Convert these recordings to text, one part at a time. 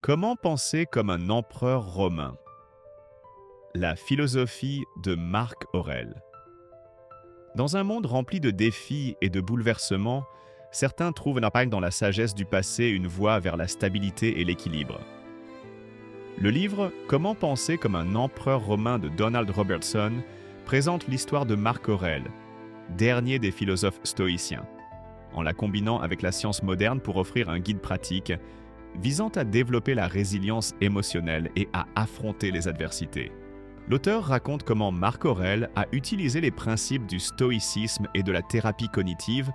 Comment penser comme un empereur romain? La philosophie de Marc Aurèle. Dans un monde rempli de défis et de bouleversements, certains trouvent dans la sagesse du passé une voie vers la stabilité et l'équilibre. Le livre Comment penser comme un empereur romain de Donald Robertson présente l'histoire de Marc Aurèle, dernier des philosophes stoïciens, en la combinant avec la science moderne pour offrir un guide pratique visant à développer la résilience émotionnelle et à affronter les adversités. L'auteur raconte comment Marc Aurèle a utilisé les principes du stoïcisme et de la thérapie cognitive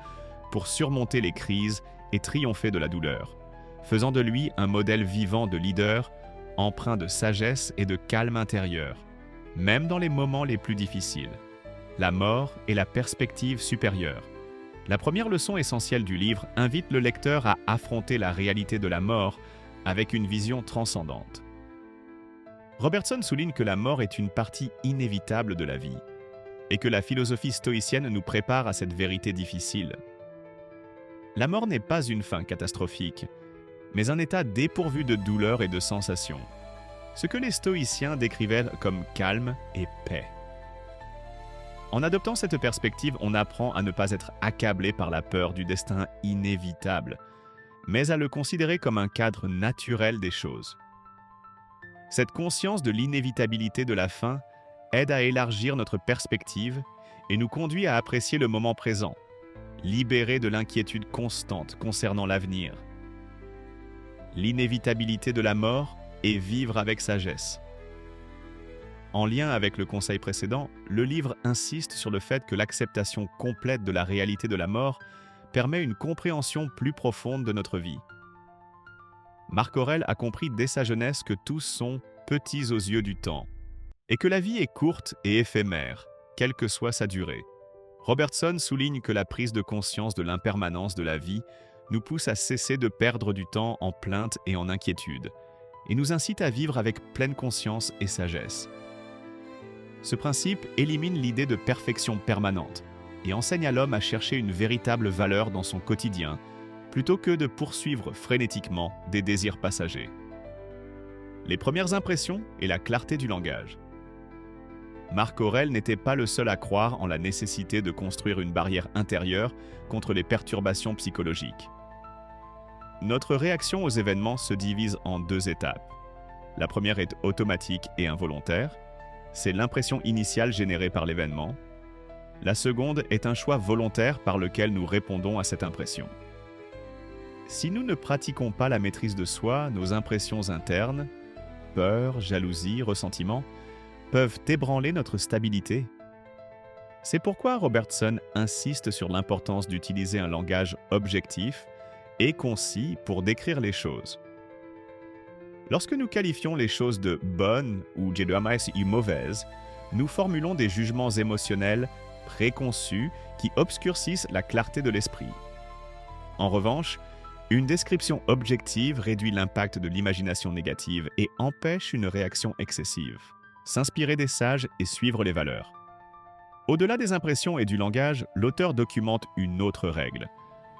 pour surmonter les crises et triompher de la douleur, faisant de lui un modèle vivant de leader, empreint de sagesse et de calme intérieur, même dans les moments les plus difficiles. La mort et la perspective supérieure. La première leçon essentielle du livre invite le lecteur à affronter la réalité de la mort avec une vision transcendante. Robertson souligne que la mort est une partie inévitable de la vie et que la philosophie stoïcienne nous prépare à cette vérité difficile. La mort n'est pas une fin catastrophique, mais un état dépourvu de douleur et de sensations, ce que les stoïciens décrivaient comme calme et paix. En adoptant cette perspective, on apprend à ne pas être accablé par la peur du destin inévitable, mais à le considérer comme un cadre naturel des choses. Cette conscience de l'inévitabilité de la fin aide à élargir notre perspective et nous conduit à apprécier le moment présent, libéré de l'inquiétude constante concernant l'avenir. L'inévitabilité de la mort et vivre avec sagesse. En lien avec le conseil précédent, le livre insiste sur le fait que l'acceptation complète de la réalité de la mort permet une compréhension plus profonde de notre vie. Marc Aurèle a compris dès sa jeunesse que tous sont petits aux yeux du temps, et que la vie est courte et éphémère, quelle que soit sa durée. Robertson souligne que la prise de conscience de l'impermanence de la vie nous pousse à cesser de perdre du temps en plaintes et en inquiétudes, et nous incite à vivre avec pleine conscience et sagesse. Ce principe élimine l'idée de perfection permanente et enseigne à l'homme à chercher une véritable valeur dans son quotidien, plutôt que de poursuivre frénétiquement des désirs passagers. Les premières impressions et la clarté du langage. Marc Aurèle n'était pas le seul à croire en la nécessité de construire une barrière intérieure contre les perturbations psychologiques. Notre réaction aux événements se divise en deux étapes. La première est automatique et involontaire. C'est l'impression initiale générée par l'événement. La seconde est un choix volontaire par lequel nous répondons à cette impression. Si nous ne pratiquons pas la maîtrise de soi, nos impressions internes, peur, jalousie, ressentiment, peuvent ébranler notre stabilité. C'est pourquoi Robertson insiste sur l'importance d'utiliser un langage objectif et concis pour décrire les choses. Lorsque nous qualifions les choses de bonnes ou mauvaises, nous formulons des jugements émotionnels préconçus qui obscurcissent la clarté de l'esprit. En revanche, une description objective réduit l'impact de l'imagination négative et empêche une réaction excessive. S'inspirer des sages et suivre les valeurs. Au-delà des impressions et du langage, l'auteur documente une autre règle: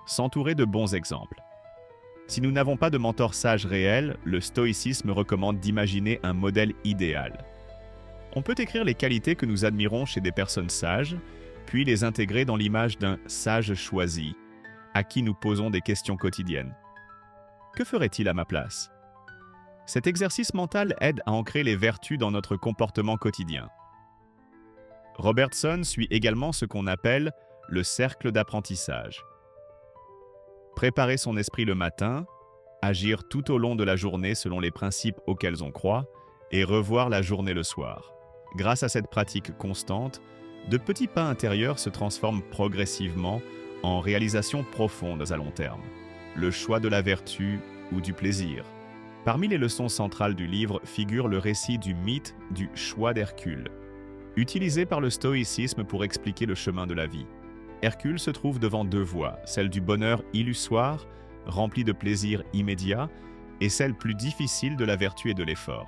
s'entourer de bons exemples. Si nous n'avons pas de mentor sage réel, le stoïcisme recommande d'imaginer un modèle idéal. On peut écrire les qualités que nous admirons chez des personnes sages, puis les intégrer dans l'image d'un sage choisi, à qui nous posons des questions quotidiennes. Que ferait-il à ma place? Cet exercice mental aide à ancrer les vertus dans notre comportement quotidien. Robertson suit également ce qu'on appelle le cercle d'apprentissage. Préparer son esprit le matin, agir tout au long de la journée selon les principes auxquels on croit, et revoir la journée le soir. Grâce à cette pratique constante, de petits pas intérieurs se transforment progressivement en réalisations profondes à long terme. Le choix de la vertu ou du plaisir. Parmi les leçons centrales du livre figure le récit du mythe du choix d'Hercule, utilisé par le stoïcisme pour expliquer le chemin de la vie. Hercule se trouve devant deux voies, celle du bonheur illusoire, remplie de plaisirs immédiats, et celle plus difficile de la vertu et de l'effort.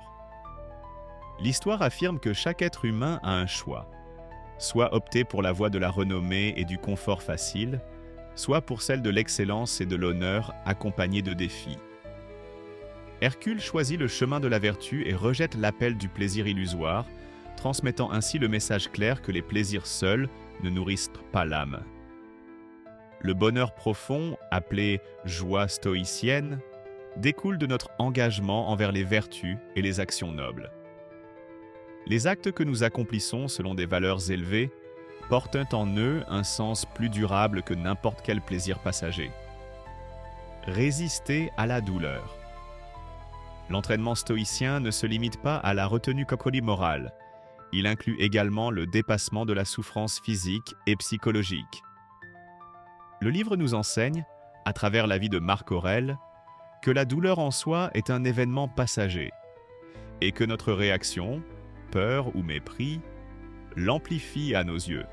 L'histoire affirme que chaque être humain a un choix, soit opter pour la voie de la renommée et du confort facile, soit pour celle de l'excellence et de l'honneur accompagnée de défis. Hercule choisit le chemin de la vertu et rejette l'appel du plaisir illusoire, transmettant ainsi le message clair que les plaisirs seuls ne nourrissent pas l'âme. Le bonheur profond, appelé joie stoïcienne, découle de notre engagement envers les vertus et les actions nobles. Les actes que nous accomplissons selon des valeurs élevées portent en eux un sens plus durable que n'importe quel plaisir passager. Résister à la douleur. L'entraînement stoïcien ne se limite pas à la retenue morale. Il inclut également le dépassement de la souffrance physique et psychologique. Le livre nous enseigne, à travers la vie de Marc Aurèle, que la douleur en soi est un événement passager et que notre réaction, peur ou mépris, l'amplifie à nos yeux.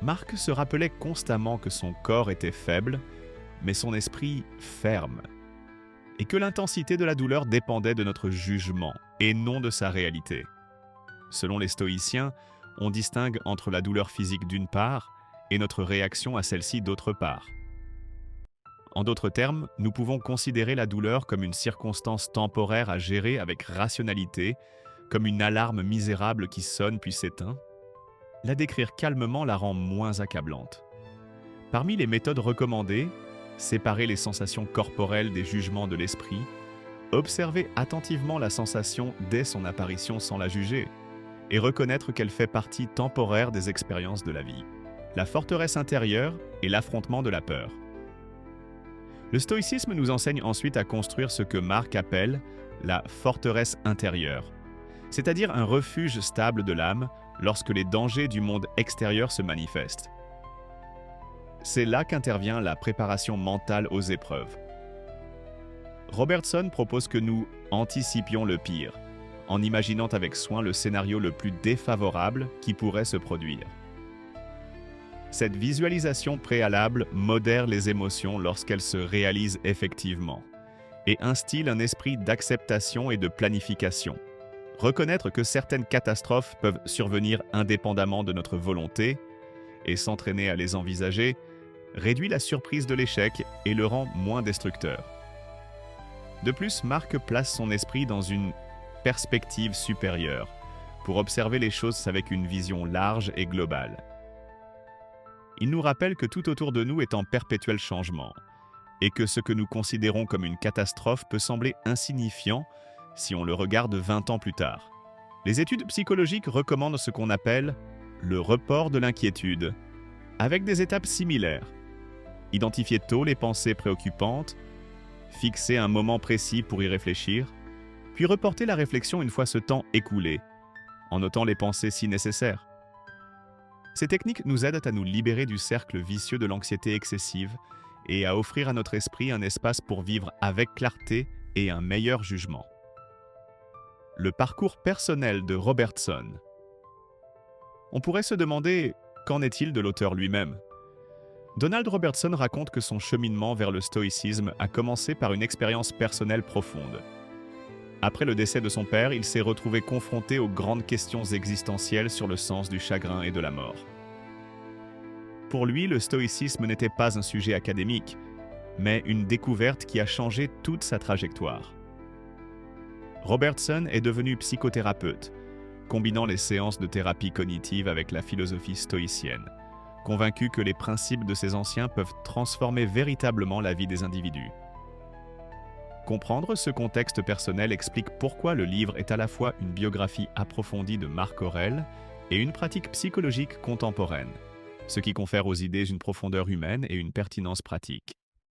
Marc se rappelait constamment que son corps était faible, mais son esprit ferme, et que l'intensité de la douleur dépendait de notre jugement et non de sa réalité. Selon les stoïciens, on distingue entre la douleur physique d'une part et notre réaction à celle-ci d'autre part. En d'autres termes, nous pouvons considérer la douleur comme une circonstance temporaire à gérer avec rationalité, comme une alarme misérable qui sonne puis s'éteint. La décrire calmement la rend moins accablante. Parmi les méthodes recommandées, séparer les sensations corporelles des jugements de l'esprit, observer attentivement la sensation dès son apparition sans la juger, et reconnaître qu'elle fait partie temporaire des expériences de la vie. La forteresse intérieure et l'affrontement de la peur. Le stoïcisme nous enseigne ensuite à construire ce que Marc appelle la forteresse intérieure, c'est-à-dire un refuge stable de l'âme lorsque les dangers du monde extérieur se manifestent. C'est là qu'intervient la préparation mentale aux épreuves. Robertson propose que nous anticipions le pire, en imaginant avec soin le scénario le plus défavorable qui pourrait se produire. Cette visualisation préalable modère les émotions lorsqu'elles se réalisent effectivement et instille un esprit d'acceptation et de planification. Reconnaître que certaines catastrophes peuvent survenir indépendamment de notre volonté et s'entraîner à les envisager réduit la surprise de l'échec et le rend moins destructeur. De plus, Marc place son esprit dans une perspective supérieure pour observer les choses avec une vision large et globale. Il nous rappelle que tout autour de nous est en perpétuel changement et que ce que nous considérons comme une catastrophe peut sembler insignifiant si on le regarde 20 ans plus tard. Les études psychologiques recommandent ce qu'on appelle le report de l'inquiétude, avec des étapes similaires. Identifier tôt les pensées préoccupantes, fixer un moment précis pour y réfléchir, puis reporter la réflexion une fois ce temps écoulé, en notant les pensées si nécessaires. Ces techniques nous aident à nous libérer du cercle vicieux de l'anxiété excessive et à offrir à notre esprit un espace pour vivre avec clarté et un meilleur jugement. Le parcours personnel de Robertson. On pourrait se demander, qu'en est-il de l'auteur lui-même ? Donald Robertson raconte que son cheminement vers le stoïcisme a commencé par une expérience personnelle profonde. Après le décès de son père, il s'est retrouvé confronté aux grandes questions existentielles sur le sens du chagrin et de la mort. Pour lui, le stoïcisme n'était pas un sujet académique, mais une découverte qui a changé toute sa trajectoire. Robertson est devenu psychothérapeute, combinant les séances de thérapie cognitive avec la philosophie stoïcienne, convaincu que les principes de ces anciens peuvent transformer véritablement la vie des individus. Comprendre ce contexte personnel explique pourquoi le livre est à la fois une biographie approfondie de Marc Aurèle et une pratique psychologique contemporaine, ce qui confère aux idées une profondeur humaine et une pertinence pratique.